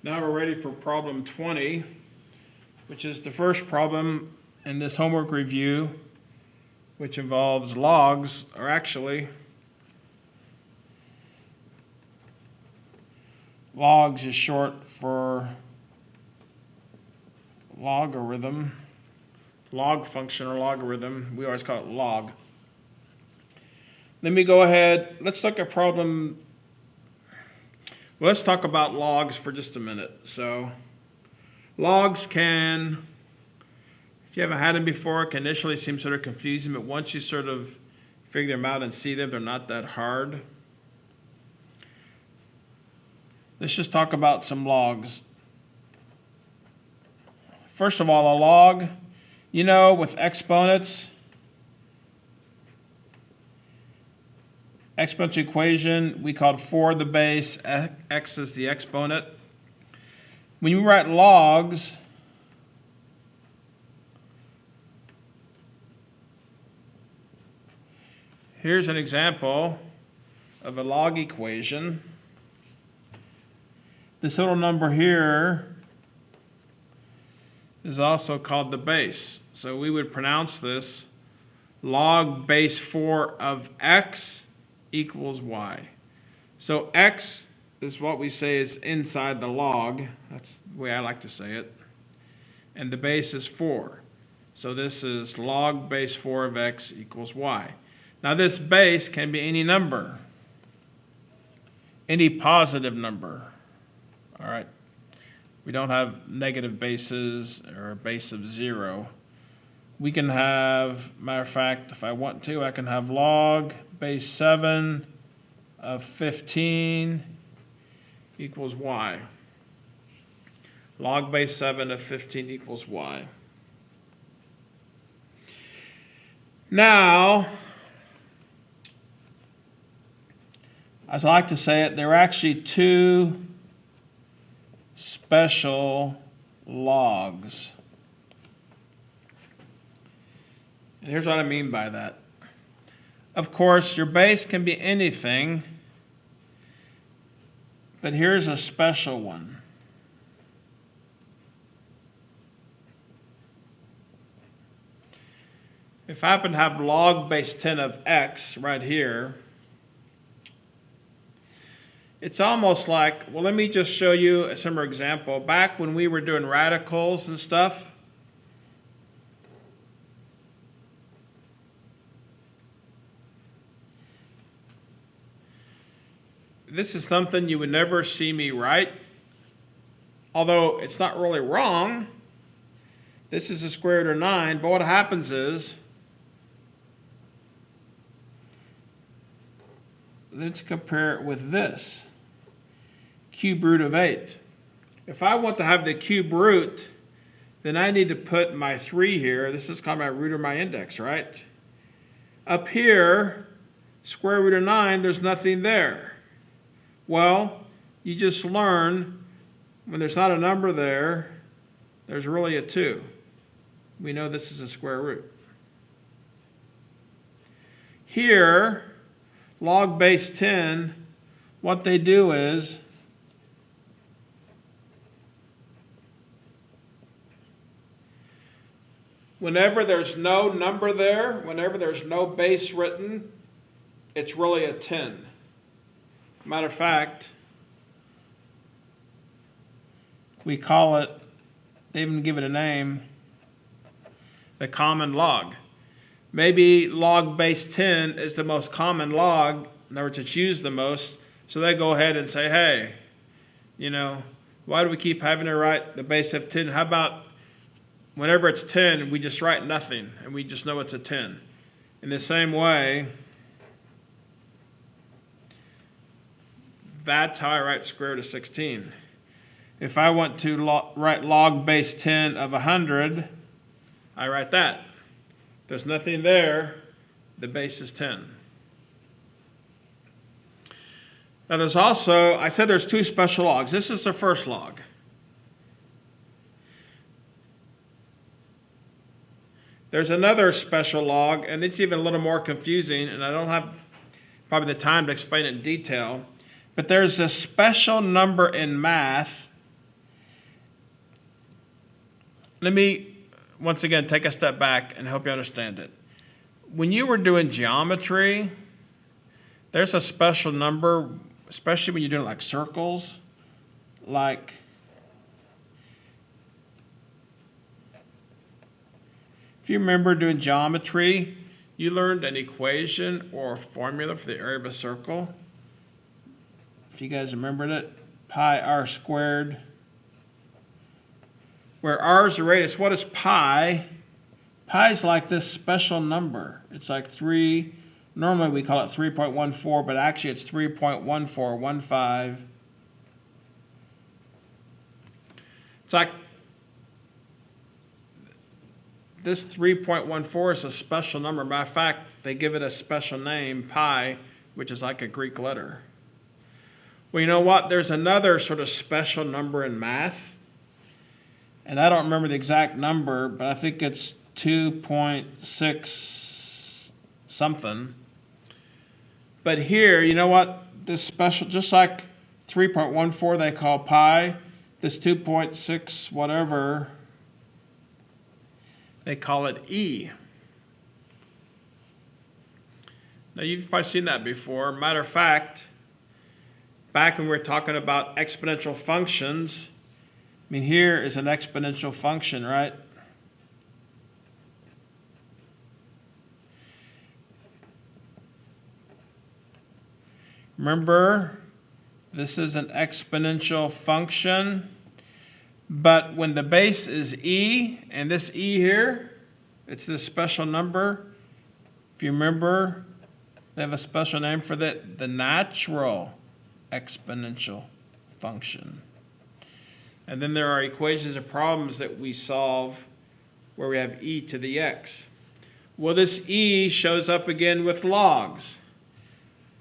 Now we're ready for problem 20, which is the first problem in this homework review, which involves logs, or actually, logs is short for logarithm, log function or logarithm. We always call it log. Let me go ahead, let's look at problem. Well, let's talk about logs for just a minute. So logs can, if you haven't had them before, it can initially seem sort of confusing, but once you sort of figure them out and see them, they're not that hard. Let's just talk about some logs. First of all, a log, you know, with exponents, exponential equation, we called 4 the base, x is the exponent. When you write logs, here's an example of a log equation. This little number here is also called the base. So we would pronounce this log base 4 of x equals y. So x is what we say is inside the log. That's the way I like to say it. And the base is 4. So this is log base 4 of x equals y. Now this base can be any number, any positive number. All right. We don't have negative bases or a base of 0. We can have, matter of fact, if I want to, I can have log base 7 of 15 equals y. Log base 7 of 15 equals y. Now, as I like to say it, there are actually two special logs. And here's what I mean by that. Of course, your base can be anything, but here's a special one. If I happen to have log base 10 of x right here, it's almost like, well, let me just show you a similar example. Back when we were doing radicals and stuff, this is something you would never see me write, although it's not really wrong. This is the square root of 9, but what happens is, let's compare it with this. Cube root of 8. If I want to have the cube root, then I need to put my 3 here. This is called my root or my index, right? Up here, square root of 9, there's nothing there. Well, you just learn when there's not a number there, there's really a 2. We know this is a square root. Here, log base 10, what they do is, whenever there's no number there, whenever there's no base written, it's really a 10. Matter of fact, we call it, they even give it a name, the common log. Maybe log base 10 is the most common log, in other words, it's used the most, so they go ahead and say, hey, you know, why do we keep having to write the base of 10? How about whenever it's 10, we just write nothing, and we just know it's a 10. In the same way, that's how I write square root of 16. If I want to write log base 10 of 100, I write that. There's nothing there, the base is 10. Now there's also, I said there's two special logs. This is the first log. There's another special log, and it's even a little more confusing, and I don't have probably the time to explain it in detail. But there's a special number in math let me, once again, take a step back and help you understand it. When you were doing geometry, there's a special number, especially when you're doing like circles, like if you remember doing geometry, you learned an equation or a formula for the area of a circle. If you guys remembered it, pi r squared, where r is the radius. What is pi? Pi is like this special number. It's like 3, normally we call it 3.14, but actually it's 3.1415. It's like this 3.14 is a special number. Matter of fact, they give it a special name, pi, which is like a Greek letter. Well, you know what? There's another sort of special number in math, and I don't remember the exact number, but I think it's 2.6 something. But here, you know what? This special, just like 3.14 they call pi, this 2.6 whatever, they call it E. Now you've probably seen that before. Matter of fact, back when we were talking about exponential functions, I mean, here is an exponential function, right? Remember, this is an exponential function, but when the base is e, and this e here, it's this special number. If you remember, they have a special name for that, the natural exponential function. And then there are equations and problems that we solve where we have e to the x. Well, this e shows up again with logs.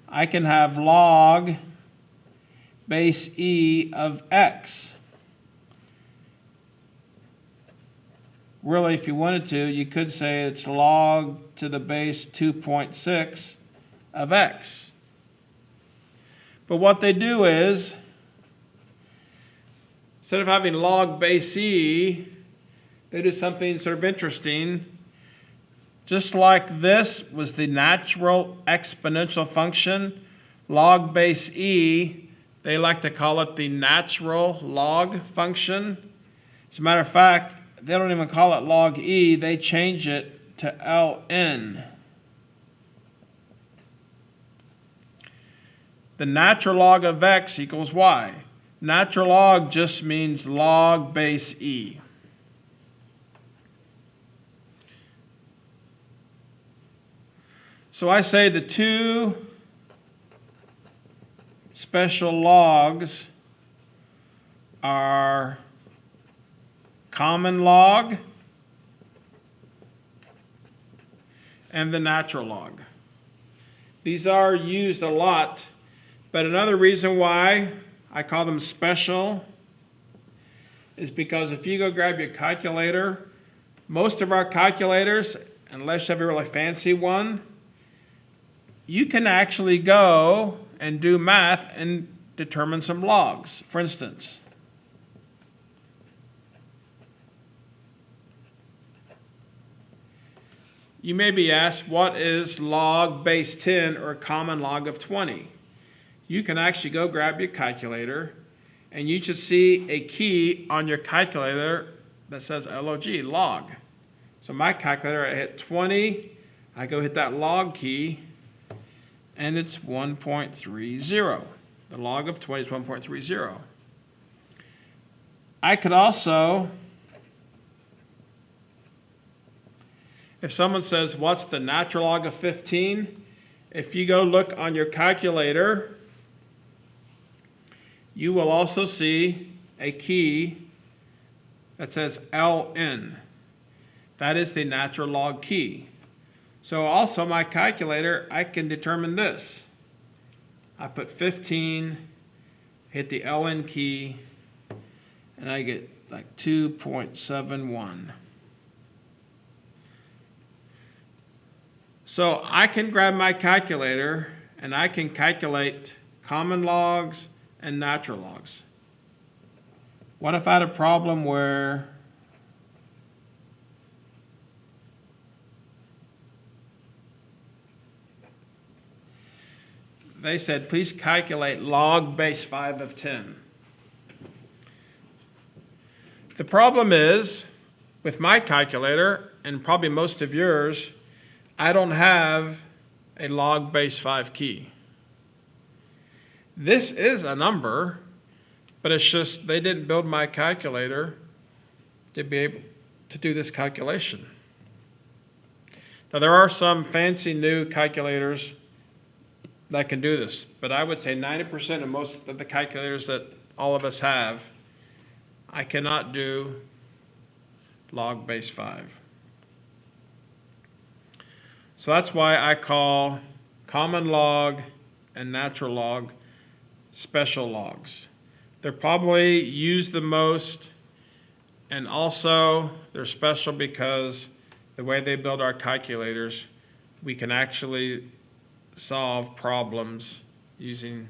I can have log base e of x. Really, if you wanted to, you could say it's log to the base 2.6 of x. But what they do is, instead of having log base e, they do something sort of interesting. Just like this was the natural exponential function, log base e, they like to call it the natural log function. As a matter of fact, they don't even call it log e, they change it to ln. The natural log of x equals y. Natural log just means log base e. So I say the two special logs are common log and the natural log. These are used a lot, but another reason why I call them special is because if you go grab your calculator, most of our calculators, unless you have a really fancy one, you can actually go and do math and determine some logs. For instance, you may be asked, what is log base 10 or common log of 20? You can actually go grab your calculator and you should see a key on your calculator that says log, log. So my calculator, I hit 20, I go hit that log key, and it's 1.30. The log of 20 is 1.30. I could also, if someone says, what's the natural log of 15? If you go look on your calculator, you will also see a key that says ln. That is the natural log key. So also my calculator, I can determine this. I put 15, hit the ln key, and I get like 2.71. So I can grab my calculator and I can calculate common logs and natural logs. What if I had a problem where they said, please calculate log base 5 of 10. The problem is, with my calculator, and probably most of yours, I don't have a log base 5 key. This is a number, but it's just they didn't build my calculator to be able to do this calculation. Now, there are some fancy new calculators that can do this, but I would say 90% of most of the calculators that all of us have, I cannot do log base 5. So that's why I call common log and natural log special logs. They're probably used the most, and also they're special because the way they build our calculators, we can actually solve problems using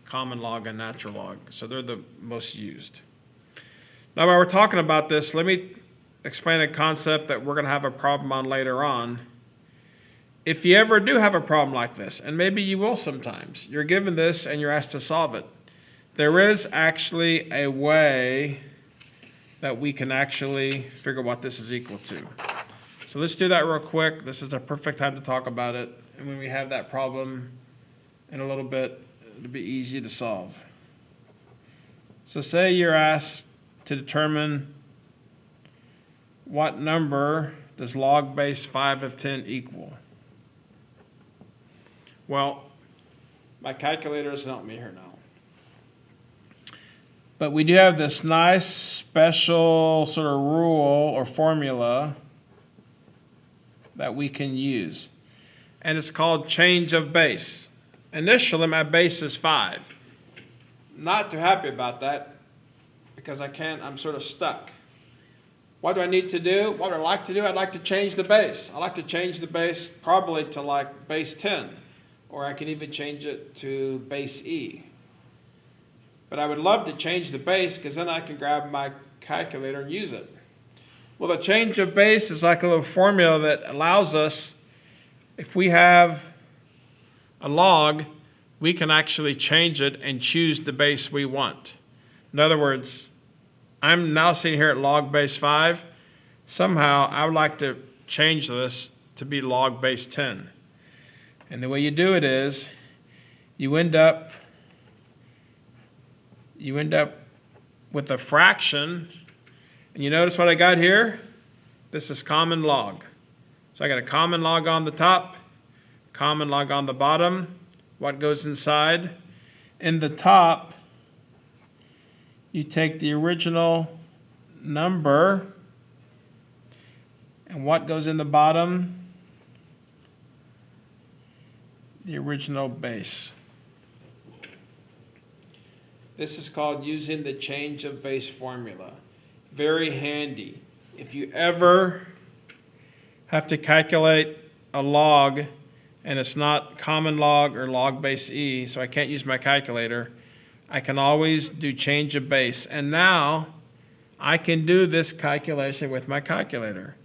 common log and natural log. So they're the most used. Now, while we're talking about this, let me explain a concept that we're going to have a problem on later on. If you ever do have a problem like this, and maybe you will sometimes, you're given this and you're asked to solve it, there is actually a way that we can actually figure what this is equal to. So let's do that real quick. This is a perfect time to talk about it. And when we have that problem in a little bit, it'll be easy to solve. So say you're asked to determine what number does log base 5 of 10 equal. Well, my calculator doesn't help me here now. But we do have this nice special sort of rule or formula that we can use. And it's called change of base. Initially, my base is 5. Not too happy about that because I'm sort of stuck. What do I need to do? What would I like to do? I'd like to change the base. I'd like to change the base probably to like base 10, or I can even change it to base E. But I would love to change the base because then I can grab my calculator and use it. Well, the change of base is like a little formula that allows us, if we have a log, we can actually change it and choose the base we want. In other words, I'm now sitting here at log base 5. Somehow, I would like to change this to be log base 10. And the way you do it is, you end up with a fraction. And you notice what I got here? This is common log. So I got a common log on the top, common log on the bottom. What goes inside? In the top, you take the original number, and what goes in the bottom? The original base. This is called using the change of base formula. Very handy. If you ever have to calculate a log and it's not common log or log base E, so I can't use my calculator, I can always do change of base. And now I can do this calculation with my calculator.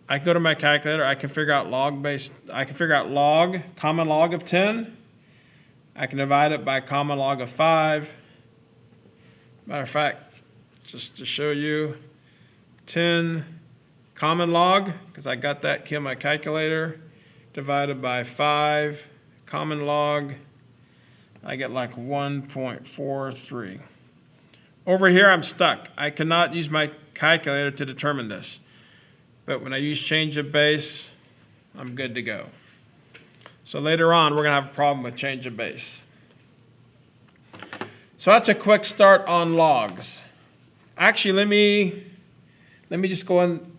I go to my calculator, I can figure out common log of 10. I can divide it by common log of 5. Matter of fact, just to show you, 10 common log, because I got that key on my calculator, divided by 5 common log, I get like 1.43. Over here, I'm stuck. I cannot use my calculator to determine this. But when I use change of base, I'm good to go. So later on, we're going to have a problem with change of base. So that's a quick start on logs. Actually, let me just go and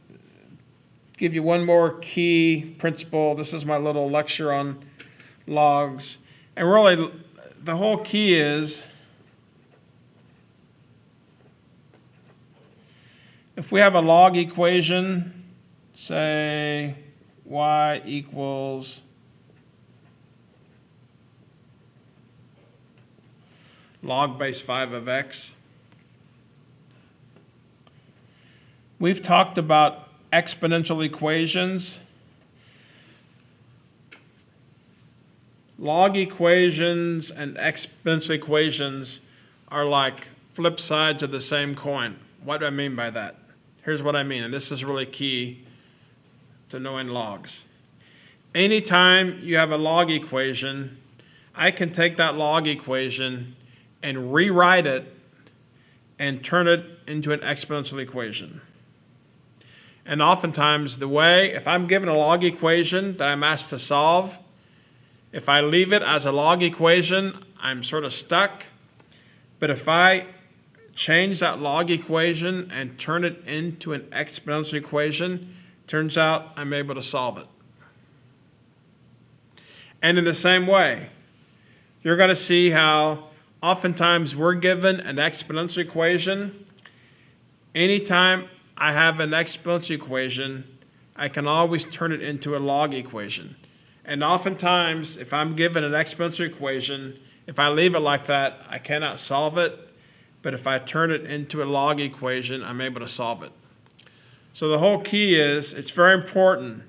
give you one more key principle. This is my little lecture on logs. And really, the whole key is, if we have a log equation, say y equals log base 5 of x. We've talked about exponential equations. log equations and exponential equations are like flip sides of the same coin. What do I mean by that? Here's what I mean, and this is really key to knowing logs. Anytime you have a log equation, I can take that log equation and rewrite it and turn it into an exponential equation. And oftentimes the way, if I'm given a log equation that I'm asked to solve, if I leave it as a log equation, I'm sort of stuck. But if I change that log equation and turn it into an exponential equation, turns out I'm able to solve it. And in the same way, you're going to see how oftentimes we're given an exponential equation. Anytime I have an exponential equation, I can always turn it into a log equation. And oftentimes, if I'm given an exponential equation, if I leave it like that, I cannot solve it. But if I turn it into a log equation, I'm able to solve it. So the whole key is, it's very important.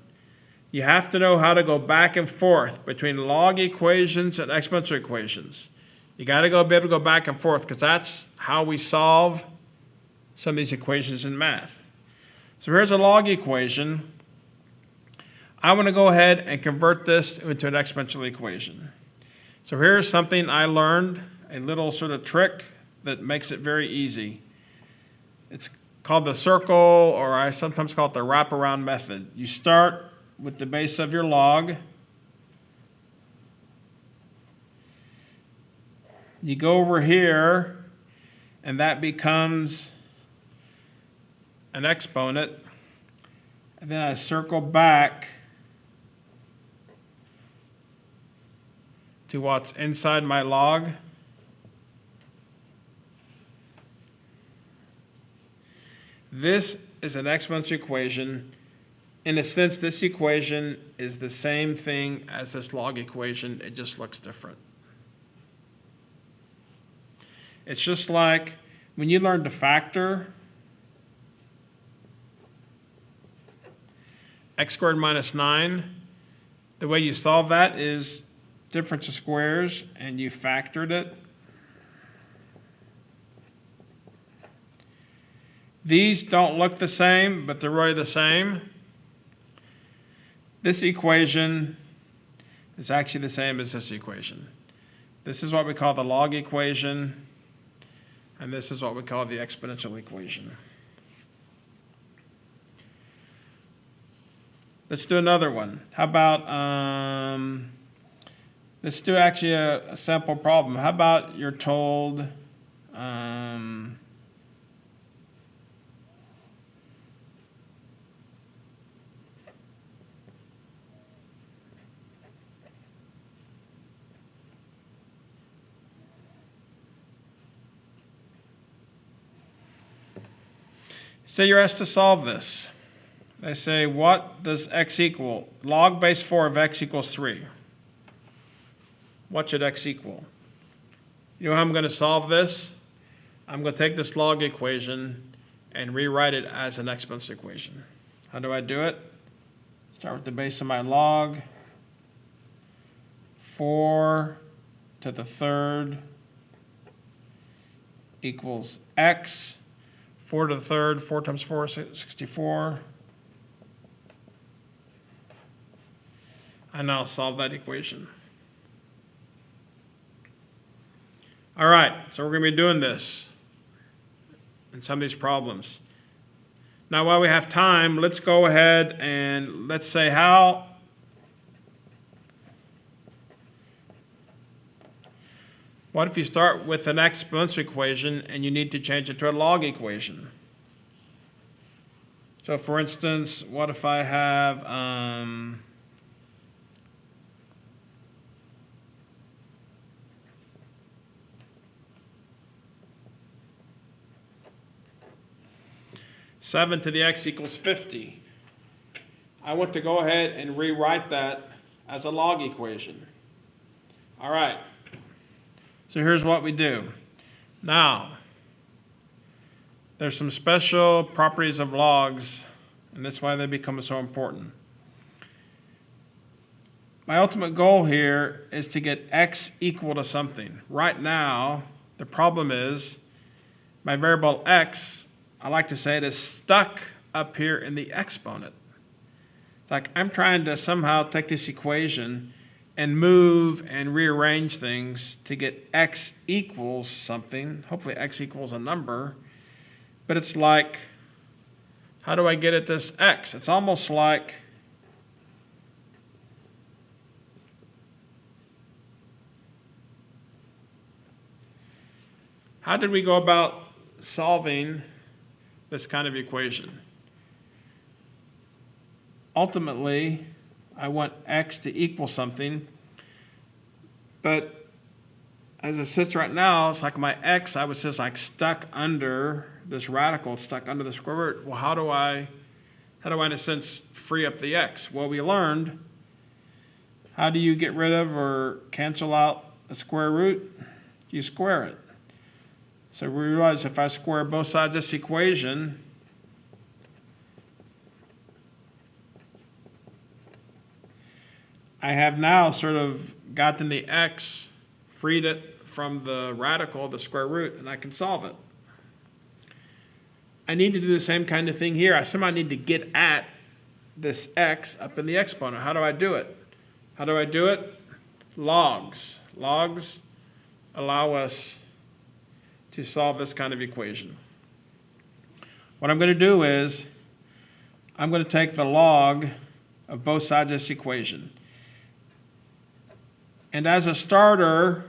You have to know how to go back and forth between log equations and exponential equations. You got to be able to go back and forth, because that's how we solve some of these equations in math. So here's a log equation. I want to go ahead and convert this into an exponential equation. So here's something I learned, a little sort of trick that makes it very easy. It's called the circle, or I sometimes call it the wraparound method. You start with the base of your log. You go over here, and that becomes an exponent. And then I circle back to what's inside my log. This is an exponential equation. In a sense, this equation is the same thing as this log equation. It just looks different. It's just like when you learn to factor, x squared minus 9, the way you solve that is difference of squares, and you factored it. These don't look the same, but they're really the same. This equation is actually the same as this equation. This is what we call the log equation, and this is what we call the exponential equation. Let's do another one. How about, let's do actually a simple problem. How about you're told, say you're asked to solve this. They say, what does x equal? Log base 4 of x equals 3. What should x equal? You know how I'm going to solve this? I'm going to take this log equation and rewrite it as an exponential equation. How do I do it? Start with the base of my log. 4 to the third equals x. 4 to the third, 4 times 4 is 64. I now solve that equation. All right, so we're going to be doing this in some of these problems. Now, while we have time, let's go ahead and let's say what if you start with an exponential equation and you need to change it to a log equation? So for instance, what if I have, seven to the x equals 50. I want to go ahead and rewrite that as a log equation. All right. So here's what we do. Now, there's some special properties of logs, and that's why they become so important. my ultimate goal here is to get x equal to something. Right now, the problem is my variable x, I like to say it is stuck up here in the exponent. It's like I'm trying to somehow take this equation and move and rearrange things to get x equals something. Hopefully x equals a number. But it's like, how do I get at this x? It's almost like how did we go about solving this kind of equation? Ultimately, I want x to equal something, but as it sits right now, it's like my x, I was just like stuck under this radical, stuck under the square root. Well, how do I in a sense free up the x? Well, we learned, how do you get rid of or cancel out a square root? You square it. So we realize if I square both sides of this equation, I have now sort of gotten the x, freed it from the radical, the square root, and I can solve it. I need to do the same kind of thing here. I somehow need to get at this x up in the exponent. How do I do it? How do I do it? Logs. Logs allow us to solve this kind of equation. What I'm going to do is I'm going to take the log of both sides of this equation. And as a starter,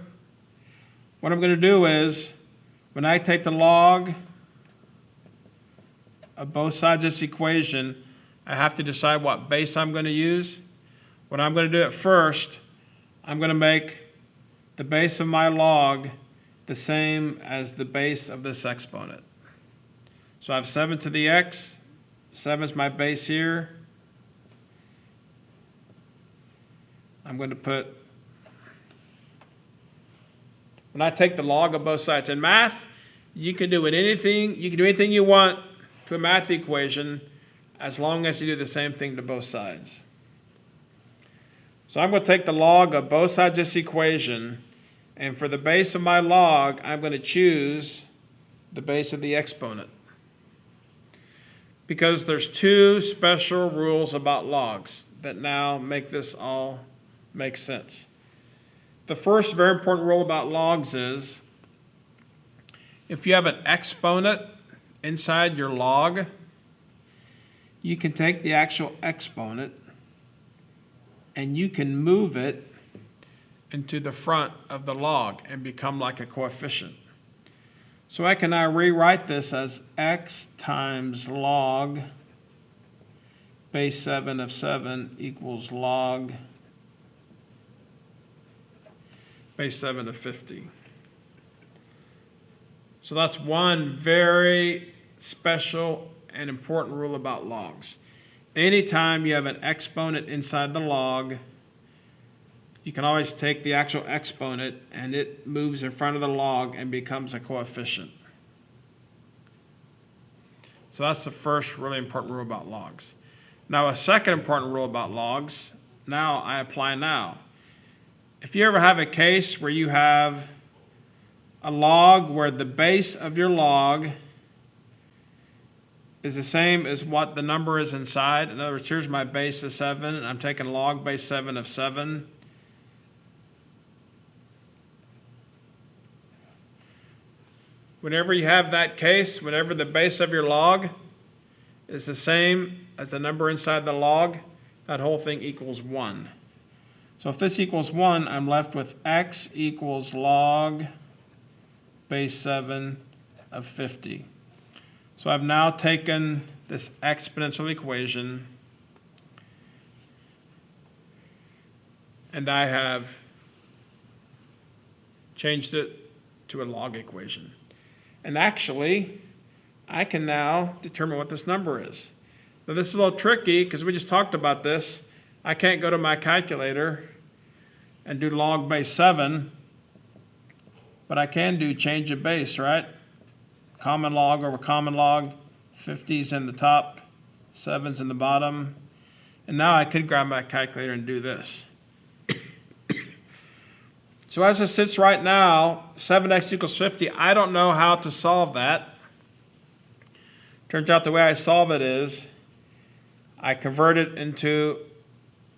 what I'm going to do is when I take the log of both sides of this equation, I have to decide what base I'm going to use. What I'm going to do at first, I'm going to make the base of my log the same as the base of this exponent. So I have 7 to the x. 7 is my base here. I'm going to put, when I take the log of both sides. In math, you can do anything you want to a math equation as long as you do the same thing to both sides. So I'm going to take the log of both sides of this equation, and for the base of my log, I'm going to choose the base of the exponent. Because there's two special rules about logs that now make this all make sense. The first very important rule about logs is if you have an exponent inside your log, you can take the actual exponent and you can move it into the front of the log and become like a coefficient. So I can now rewrite this as x times log base 7 of 7 equals log base 7 of 50. So that's one very special and important rule about logs. Anytime you have an exponent inside the log, you can always take the actual exponent and it moves in front of the log and becomes a coefficient. So that's the first really important rule about logs. Now a second important rule about logs, now I apply now. If you ever have a case where you have a log where the base of your log is the same as what the number is inside. In other words, here's my base of 7, and I'm taking log base 7 of 7. Whenever you have that case, whenever the base of your log is the same as the number inside the log, that whole thing equals 1. So if this equals 1, I'm left with x equals log base 7 of 50. So I've now taken this exponential equation and I have changed it to a log equation. And actually, I can now determine what this number is. Now this is a little tricky because we just talked about this. I can't go to my calculator and do log base 7, but I can do change of base, right? Common log over common log, 50's in the top, 7's in the bottom. And now I could grab my calculator and do this. So as it sits right now, 7x equals 50, I don't know how to solve that. Turns out the way I solve it is I convert it into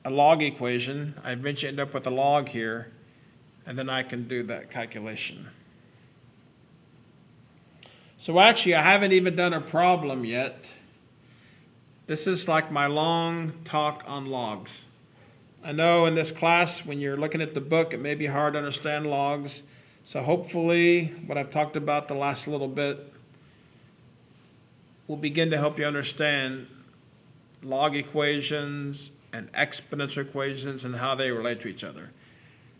a log equation. I eventually end up with a log here, and then I can do that calculation. So actually, I haven't even done a problem yet. This is like my long talk on logs. I know in this class, when you're looking at the book, it may be hard to understand logs. So hopefully, what I've talked about the last little bit will begin to help you understand log equations and exponential equations and how they relate to each other.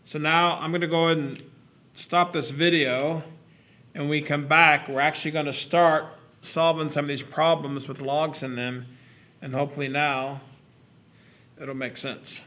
So now I'm going to go ahead and stop this video, and when we come back, we're actually going to start solving some of these problems with logs in them, and hopefully now it'll make sense.